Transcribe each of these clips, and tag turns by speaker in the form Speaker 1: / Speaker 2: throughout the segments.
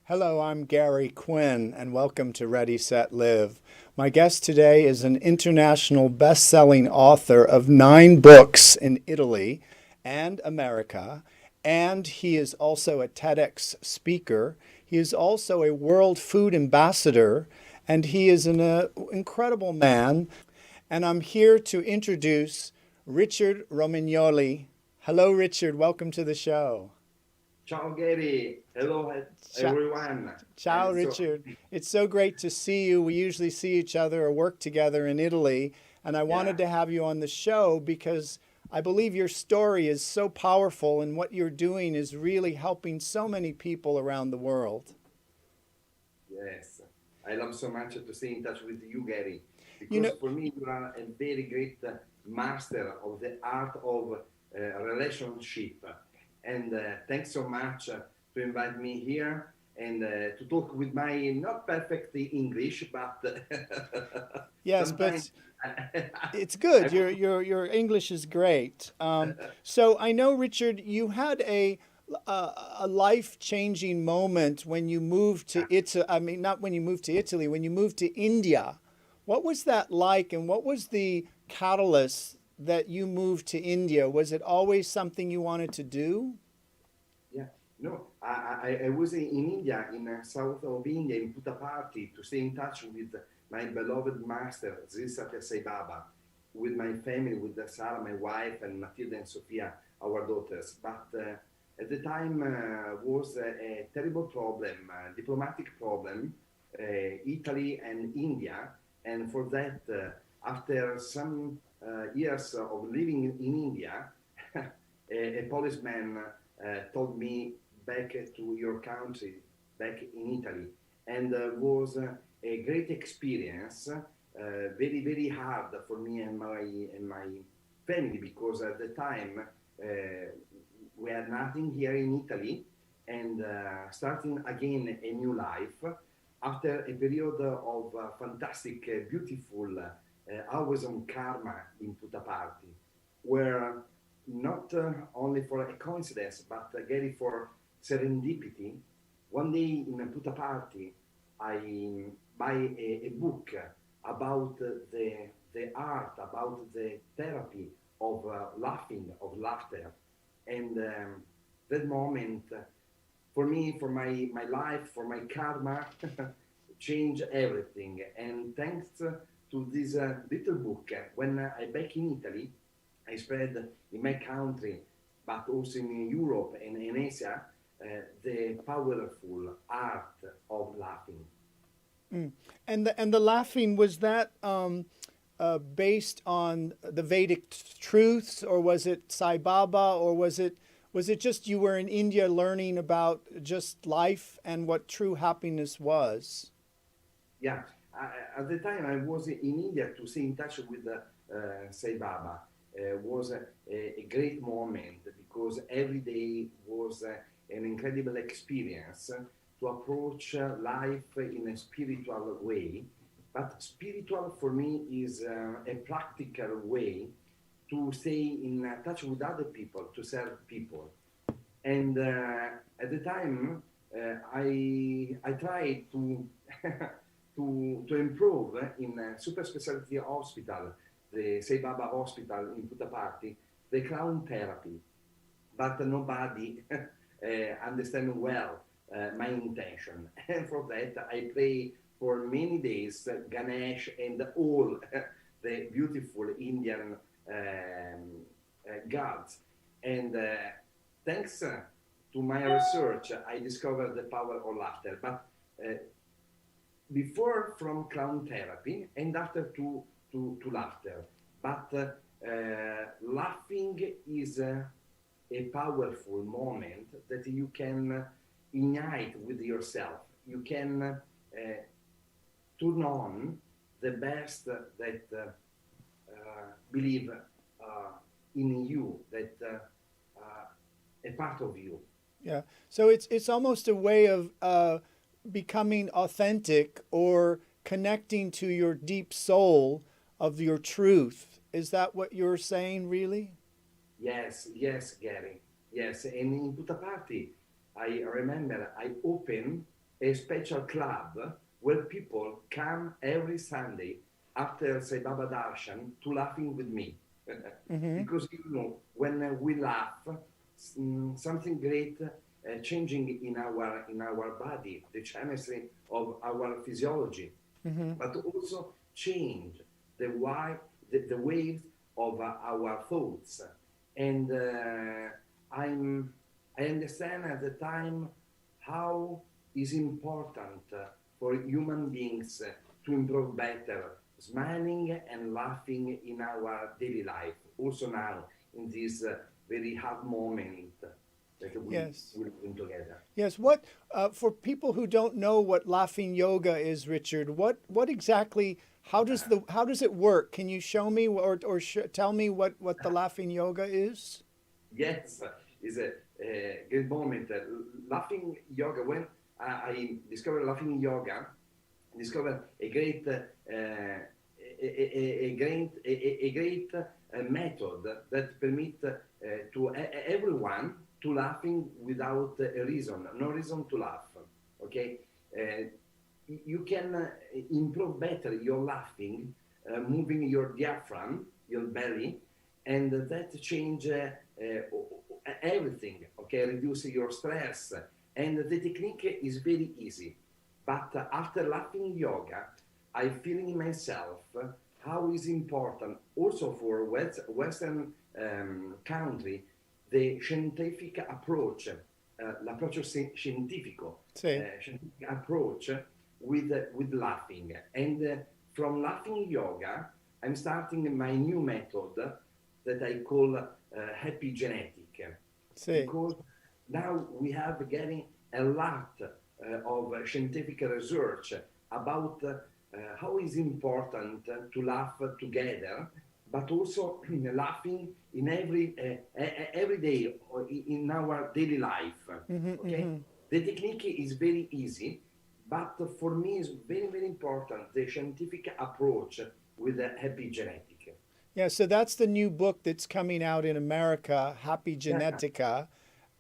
Speaker 1: Hello, I'm Gary Quinn, and welcome to Ready, Set, Live. My guest today is an international best-selling author of 9 books in Italy and America, and he is also a Tedx speaker. He is also a World Food Ambassador, and he is an incredible man. And I'm here to introduce Richard Romagnoli. Hello, Richard. Welcome to the show.
Speaker 2: Ciao Gary, hello everyone.
Speaker 1: Ciao, Richard. It's so great to see you. We usually see each other or work together in Italy, and I wanted
Speaker 2: Yeah,
Speaker 1: to have you on the show because I believe your story is so powerful and what you're doing is really helping so many people around the world.
Speaker 2: yes. I love so much to stay in touch with you, Gary,
Speaker 1: You
Speaker 2: because
Speaker 1: know,
Speaker 2: for me you are a very great master of the art of relationship. And thanks so much to invite me here and to talk with my not perfect English, but
Speaker 1: yes,
Speaker 2: sometimes
Speaker 1: but
Speaker 2: I,
Speaker 1: it's
Speaker 2: I
Speaker 1: good.
Speaker 2: want
Speaker 1: Your English is great. So I know, Richard, you had a life changing moment when you moved to Italy. I mean, not when you moved to Italy, when you moved to India. What was that like, and what was the catalyst that you moved to India? Was it always something you wanted to do?
Speaker 2: Yeah, no, I was in India, in south of India, in Puttaparthi, to stay in touch with my beloved master, Sri Satya Sai Baba, with my family, with Sarah, my wife, and Matilda and Sophia, our daughters. But at the time was a terrible problem, diplomatic problem, Italy and India. And for that, after some years of living in India, a policeman told me back to your country, back in Italy, and was a great experience. Very hard for me and my family because at the time uh, we had nothing here in Italy, and starting again a new life after a period of fantastic, beautiful hours on karma in Puttaparthi, where not only for a coincidence, but again for serendipity. One day in a Puttaparthi, I buy a book about the art, about the therapy of laughing, of laughter. And that moment, for me, for my life, for my karma, changed everything. And thanks to this little book, when I back in Italy, I spread in my country, but also in Europe and in Asia, the powerful art of laughing.
Speaker 1: Mm. And the laughing, was that based on the Vedic truths, or was it Sai Baba, or was it just you were in India learning about just life and what true happiness was?
Speaker 2: Yeah, at the time I was in India to stay in touch with Sai Baba. Was a great moment because every day was an incredible experience to approach life in a spiritual way. But spiritual for me is a practical way to stay in touch with other people, to serve people. And at the time, I tried to to improve in super specialty hospital, the Sei Baba Hospital in Puttaparthi, the clown therapy, but nobody understand well my intention. And for that, I pray for many days Ganesh and all the beautiful Indian gods. And thanks to my research, I discovered the power of laughter. But uh, before from clown therapy and after to laughter. But laughing is a powerful moment that you can ignite with yourself. You can turn on the best that believe in you, that a part of you.
Speaker 1: Yeah. So it's almost a way of becoming authentic or connecting to your deep soul of your truth. Is that what you're saying, really?
Speaker 2: Yes, Gary. Yes, and in Puttaparthi, I remember I opened a special club where people come every Sunday after Sai Baba Darshan to laughing with me. Because you know, when we laugh, something great changing in our body, the chemistry of our physiology, but also change the waves of our thoughts. And I understand at the time how is important for human beings to improve better, smiling and laughing in our daily life. Also now in this very hard moment that we
Speaker 1: Yes.
Speaker 2: will bring together.
Speaker 1: Yes. What for people who don't know what laughing yoga is, Richard? What exactly? How does it work? Can you show me or tell me what the laughing yoga is?
Speaker 2: Yes, it's a great moment. Laughing yoga. When I discovered laughing yoga, I discovered a great method that permit to everyone to laughing without a reason, no reason to laugh. Okay, you can improve better your laughing, moving your diaphragm, your belly, and that change everything. Okay, reduce your stress, and the technique is very easy. But after laughing yoga, I feel in myself how is important also for Western country the scientific approach, l'approccio scientifico,
Speaker 1: Say.
Speaker 2: scientific approach with laughing. And from laughing yoga, I'm starting my new method that I call happy genetic,
Speaker 1: Say.
Speaker 2: because now we have getting a lot of scientific research about how is important to laugh together, but also laughing in every day or in our daily life. Okay, the technique is very easy, but for me is very important the scientific approach with the happy genetic.
Speaker 1: Yeah. So that's the new book that's coming out in America, Happy
Speaker 2: Yeah,
Speaker 1: Genetica,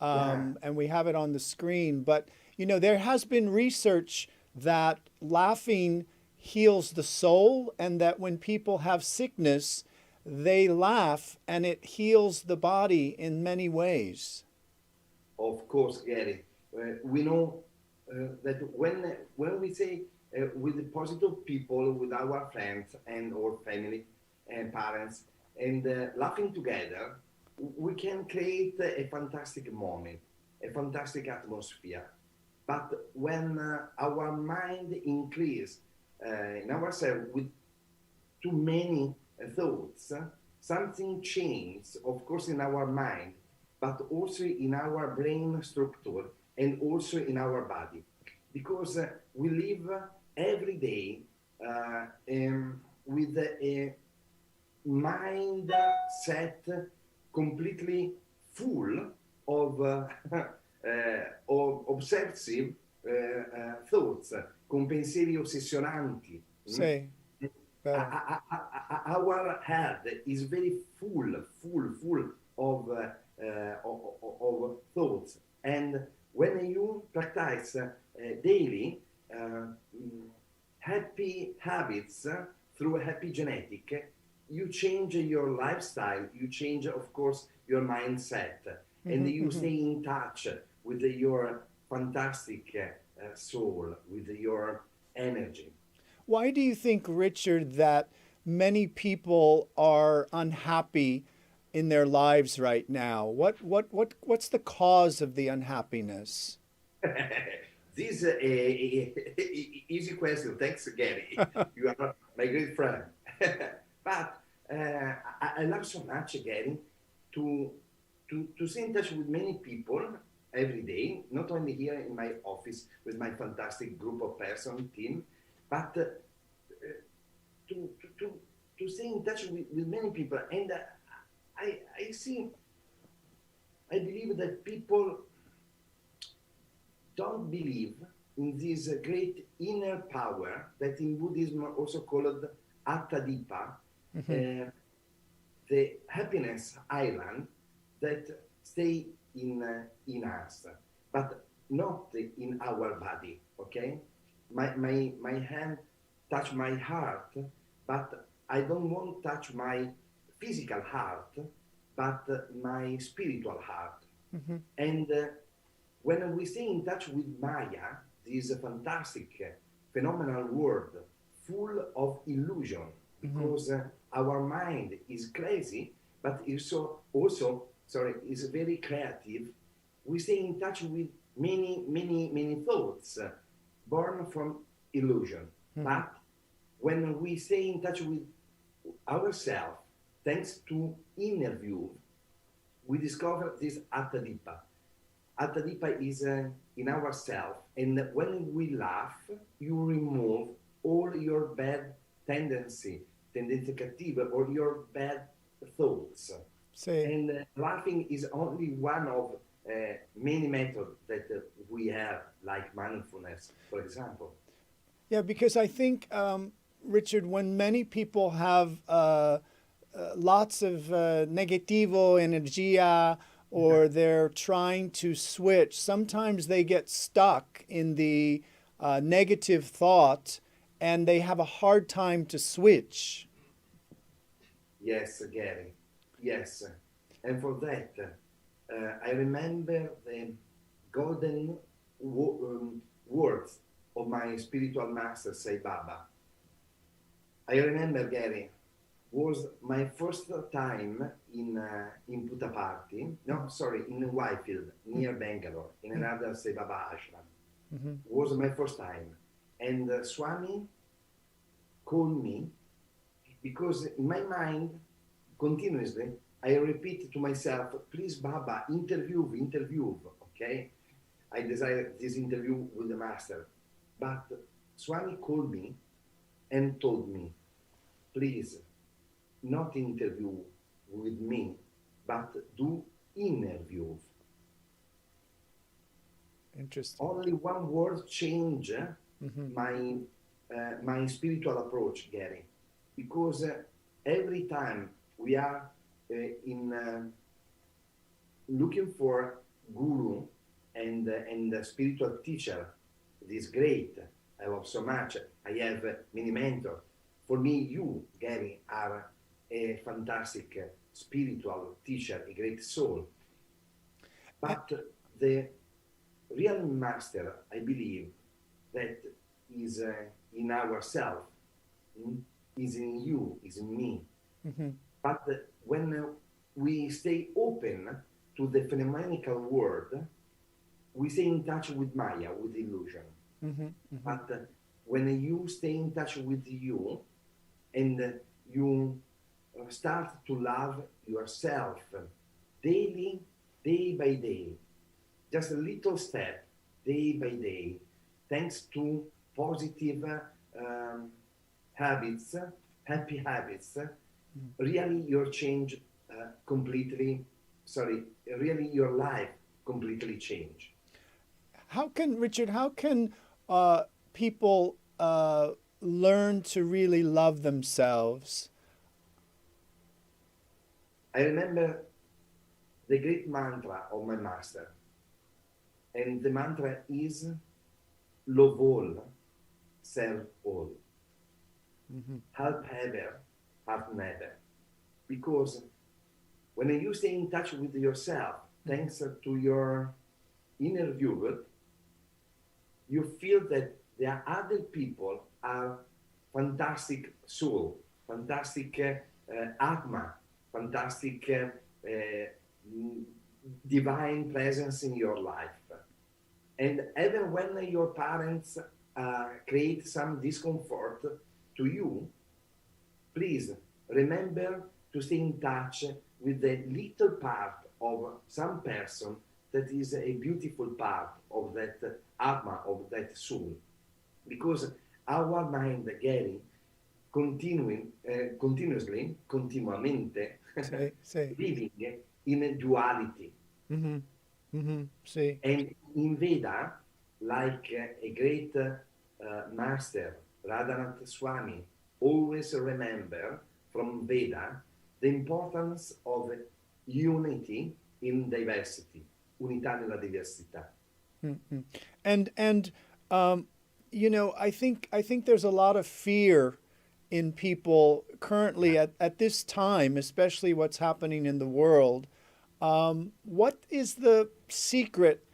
Speaker 2: yeah.
Speaker 1: and we have it on the screen. But there has been research that laughing heals the soul, and that when people have sickness, they laugh and it heals the body in many ways.
Speaker 2: Of course, Gary. We know that when we say with the positive people, with our friends and our family and parents, and laughing together, we can create a fantastic moment, a fantastic atmosphere. But when our mind increase in ourselves with too many thoughts, something changes, of course, in our mind, but also in our brain structure and also in our body. Because we live every day with a mind set completely full of, of obsessive thoughts, con pensieri ossessionanti.
Speaker 1: Say.
Speaker 2: Our head is very full of, of thoughts. And when you practice daily happy habits through a happy genetic, you change your lifestyle, you change, of course, your mindset, and you stay in touch with your fantastic soul, with your energy.
Speaker 1: Why do you think, Richard, that many people are unhappy in their lives right now? What's the cause of the unhappiness?
Speaker 2: This is easy question. Thanks, Gary. You are my great friend. But I love so much, Gary, to stay in touch with many people every day, not only here in my office with my fantastic group of person team, but to, to, to stay in touch with many people. And I see, I believe that people don't believe in this great inner power that in Buddhism also called Attadipa, the happiness island that stay in us. But not in our body, okay? My hand touch my heart, but I don't want to touch my physical heart, but my spiritual heart. And when we stay in touch with Maya, this fantastic, phenomenal world full of illusion, because our mind is crazy, but is is very creative. We stay in touch with many thoughts born from illusion. But when we stay in touch with ourselves, thanks to inner view, we discover this Attadipa. Attadipa is in ourselves, and when we laugh, you remove all your bad tendenze cattive, or your bad thoughts.
Speaker 1: See.
Speaker 2: And laughing is only one of many methods that we have, like mindfulness, for example.
Speaker 1: Yeah, because I think, Richard, when many people have lots of negativo energia, or they're trying to switch, sometimes they get stuck in the negative thought and they have a hard time to switch.
Speaker 2: Yes, Gary. Yes. And for that, I remember the golden words of my spiritual master, Sai Baba. I remember, Gary, was my first time in Puttaparthi, no, sorry, in Whitefield, near Bangalore, in another Sai Baba ashram. Was my first time. And Swami called me, because in my mind, continuously, I repeat to myself, please, Baba, interview, okay? I desired this interview with the master. But Swami called me and told me, please, not interview with me, but do interview.
Speaker 1: Interesting.
Speaker 2: Only one word change my spiritual approach, Gary, because every time we are looking for guru and spiritual teacher, it is great. I love so much. I have many mentors. For me, you, Gary, are a fantastic spiritual teacher, a great soul. But the real master, I believe, that is in ourselves, is in you, is in me. But when we stay open to the phenomenal world, we stay in touch with Maya, with illusion. But when you stay in touch with you, and you start to love yourself daily, day by day, just a little step, day by day, thanks to positive habits, happy habits, really your change really your life completely change.
Speaker 1: Richard, how can people learn to really love themselves?
Speaker 2: I remember the great mantra of my master, and the mantra is love all, serve all, help ever, help never. Because when you stay in touch with yourself, thanks to your inner view, you feel that there are other people are fantastic soul, fantastic atma, fantastic divine presence in your life. And even when your parents create some discomfort to you, please remember to stay in touch with the little part of some person that is a beautiful part of that atma, of that soul. Because our mind, Gary, continuamente, living in a duality.
Speaker 1: See.
Speaker 2: And in Veda, like a great master, Radhanath Swami, always remember from Veda the importance of unity in diversity, unità nella diversità.
Speaker 1: And you know, I think there's a lot of fear in people currently at this time, especially what's happening in the world. What is the secret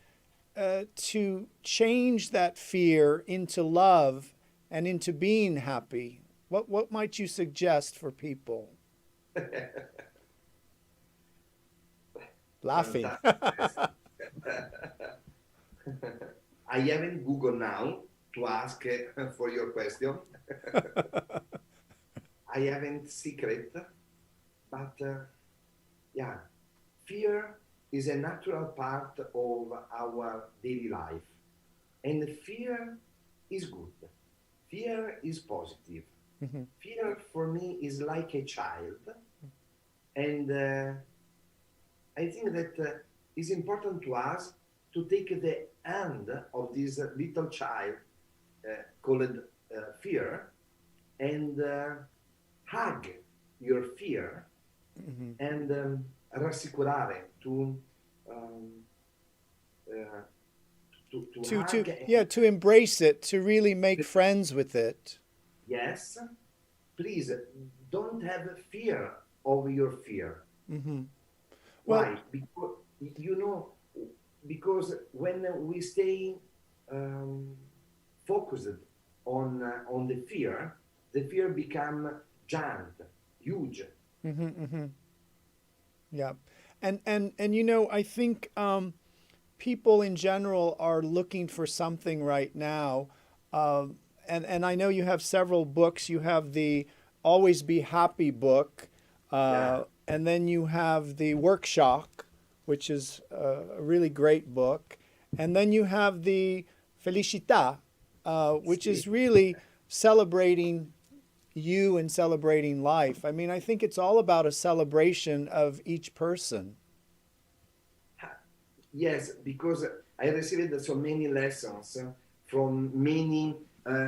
Speaker 1: to change that fear into love and into being happy? What might you suggest for people? Laughing.
Speaker 2: Fantastic. I haven't Google now to ask for your question. I haven't secret, but yeah, fear is a natural part of our daily life, and fear is good. Fear is positive. Fear for me is like a child, and I think that it's important to us to take the hand of this little child called fear and hug your fear and rassicurare um, uh, to hug
Speaker 1: Yeah, to embrace it, to really make friends with it.
Speaker 2: yes, please don't have fear of your fear.
Speaker 1: Well,
Speaker 2: Why? Because you know, because when we stay um, focused on the fear become giant, huge.
Speaker 1: yeah. And you know, I think people in general are looking for something right now. And I know you have several books. You have the Always Be Happy book,
Speaker 2: Yeah,
Speaker 1: and then you have the Workshop, which is a really great book. And then you have the Felicità, which
Speaker 2: see,
Speaker 1: is really celebrating you and celebrating life. I mean, I think it's all about a celebration of each person.
Speaker 2: yes, because I received so many lessons from many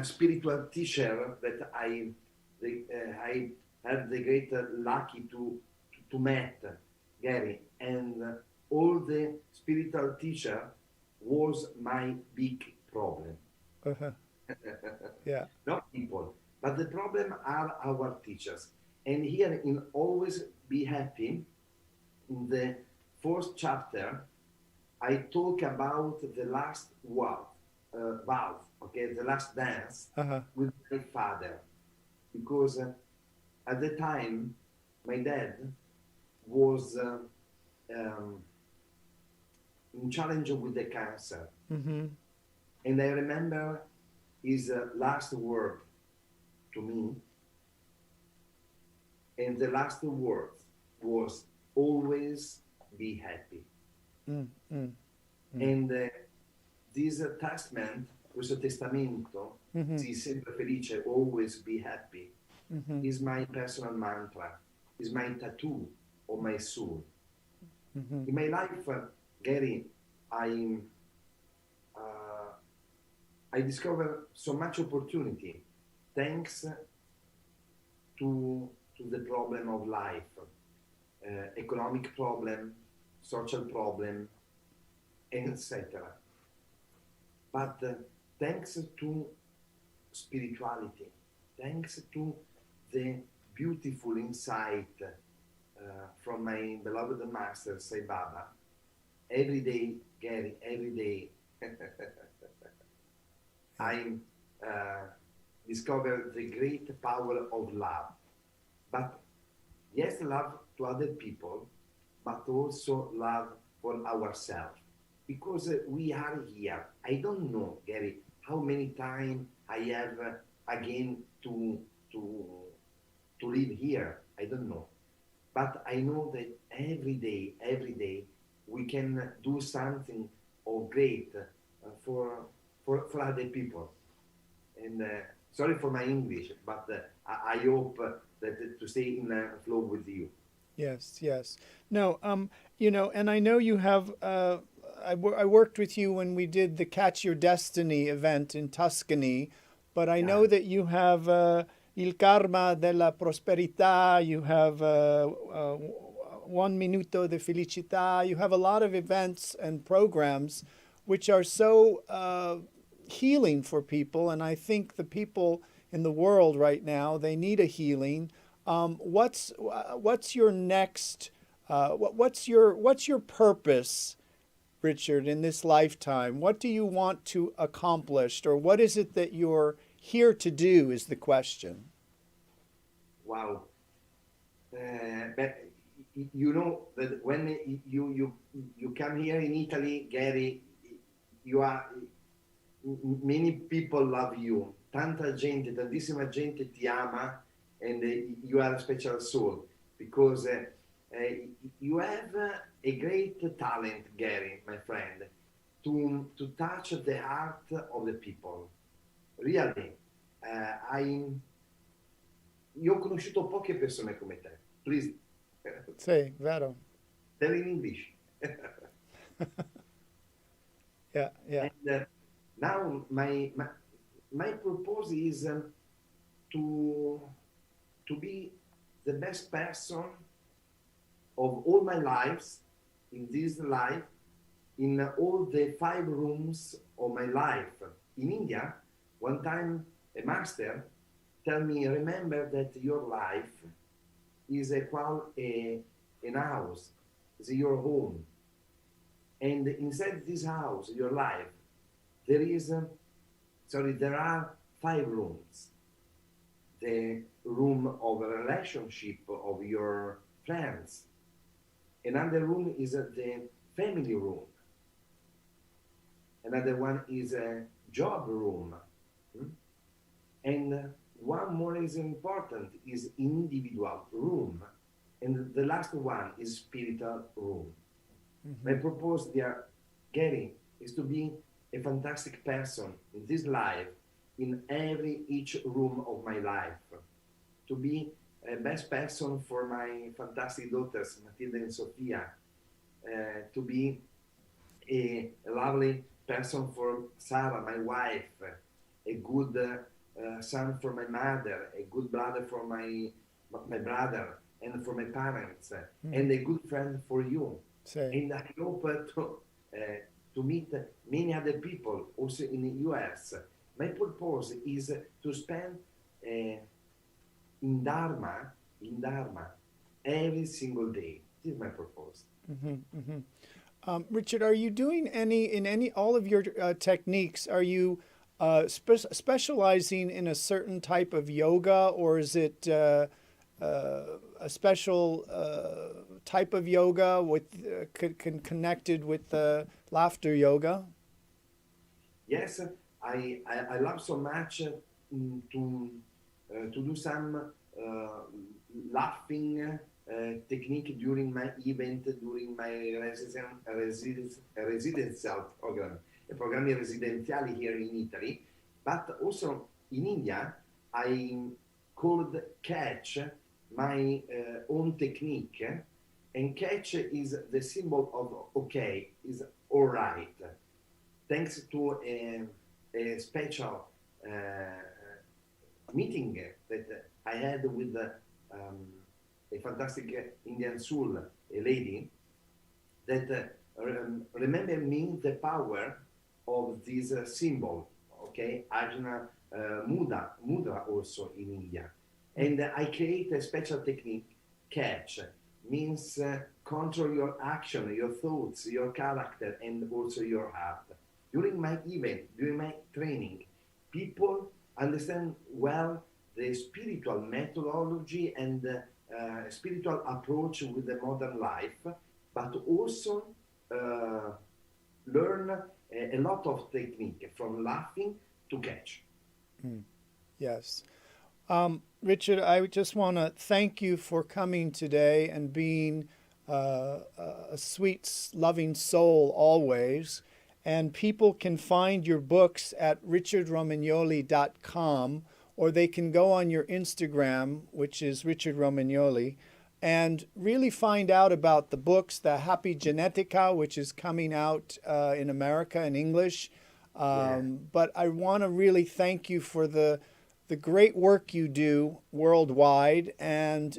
Speaker 2: spiritual teachers that I had the great lucky to meet, Gary, and all the spiritual teacher was my big problem.
Speaker 1: Uh-huh. Yeah.
Speaker 2: Not people, but the problem are our teachers. And here in Always Be Happy, in the fourth chapter, I talk about the last vow, okay, the last dance
Speaker 1: Uh-huh.
Speaker 2: with my father, because at the time my dad was um, in challenge with the cancer, and I remember his last word to me, and the last word was always be happy. And this testament, questo testamento, sii sempre felice, always be happy, is my personal mantra, is my tattoo of my soul. In my life, Gary, I discovered so much opportunity thanks to the problem of life, economic problem, social problem, etc. But thanks to spirituality, thanks to the beautiful insight from my beloved master, Sai Baba, every day, Gary, every day, I discover the great power of love. But yes, love to other people, but also love for ourselves. Because we are here. I don't know, Gary, how many times I have again to live here. I don't know. But I know that every day, we can do something of great for other people. And sorry for my English, but I hope that to stay in flow with you.
Speaker 1: Yes, yes. No, you know, and I know you have, I worked with you when we did the Catch Your Destiny event in Tuscany, but I
Speaker 2: Yeah,
Speaker 1: know that you have Il Karma della Prosperità, you have One Minuto de Felicità, you have a lot of events and programs which are so healing for people. And I think the people in the world right now, they need a healing. What's your next? What's your purpose, Richard, in this lifetime? What do you want to accomplish, or what is it that you're here to do? Is the question.
Speaker 2: Wow. But you know that when you come here in Italy, Gary, you are many people love you. Tanta gente, tantissima gente ti ama, and you are a special soul because you have a great talent, Gary, my friend, to touch the heart of the people. Really, io ho conosciuto poche persone come te. Please,
Speaker 1: Sì, vero.
Speaker 2: tell in English.
Speaker 1: Yeah, yeah.
Speaker 2: And now my purpose is to be the best person of all my lives in this life, in all the 5 rooms of my life. In India, one time a master tell me, remember that your life is equal an house, is your home. And inside this house, your life, there are 5 rooms. The room of a relationship of your friends. Another room is the family room. Another one is a job room. And one more is important, is individual room. And the last one is spiritual room. Mm-hmm. My purpose, dear Gary, is to be a fantastic person in this life, in each room of my life. To be a best person for my fantastic daughters, Matilda and Sofia. To be a lovely person for Sarah, my wife. A good son for my mother. A good brother for my brother and for my parents. And a good friend for you. And I hope to meet many other people also in the US. My purpose is to spend in Dharma every single day. This is my purpose.
Speaker 1: Mm-hmm, mm-hmm. Richard, are you doing all of your techniques? Are you specializing in a certain type of yoga, or is it a special type of yoga with connected with the laughter yoga?
Speaker 2: Yes, I love so much to do some laughing technique during my event, during my residential program, programmi residenziali here in Italy, but also in India, I could catch my own technique, and catch is the symbol of okay, is all right. Thanks to a special meeting that I had with a fantastic Indian soul, a lady, that remember me the power of this symbol, okay? Ajna mudra also in India. And I create a special technique, catch, means control your action, your thoughts, your character, and also your heart. During my event, during my training, people understand well the spiritual methodology and spiritual approach with the modern life, but also learn a lot of technique from laughing to catch.
Speaker 1: Yes. Richard, I just want to thank you for coming today and being a sweet, loving soul always. And people can find your books at richardromagnoli.com, or they can go on your Instagram, which is Richard Romagnoli, and really find out about the books, the Happy Genetica, which is coming out in America in English. But I want to really thank you for the great work you do worldwide. And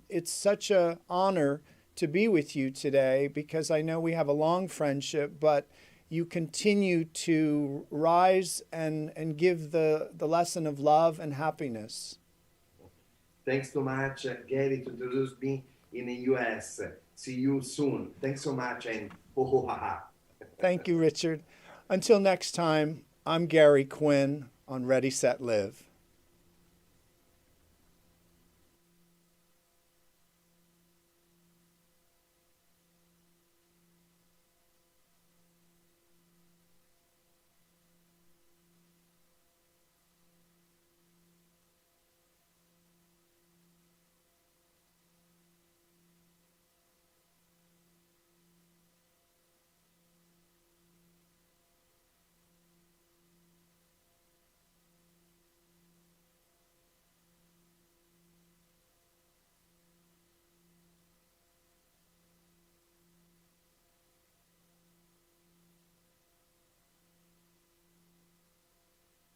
Speaker 1: it's such an honor to be with you today, because I know we have a long friendship, but you continue to rise and give the lesson of love and happiness.
Speaker 2: Thanks so much, Gary, to introduce me in the US. See you soon. Thanks so much, and ho ho ha ha.
Speaker 1: Thank you, Richard. Until next time, I'm Gary Quinn on Ready, Set, Live.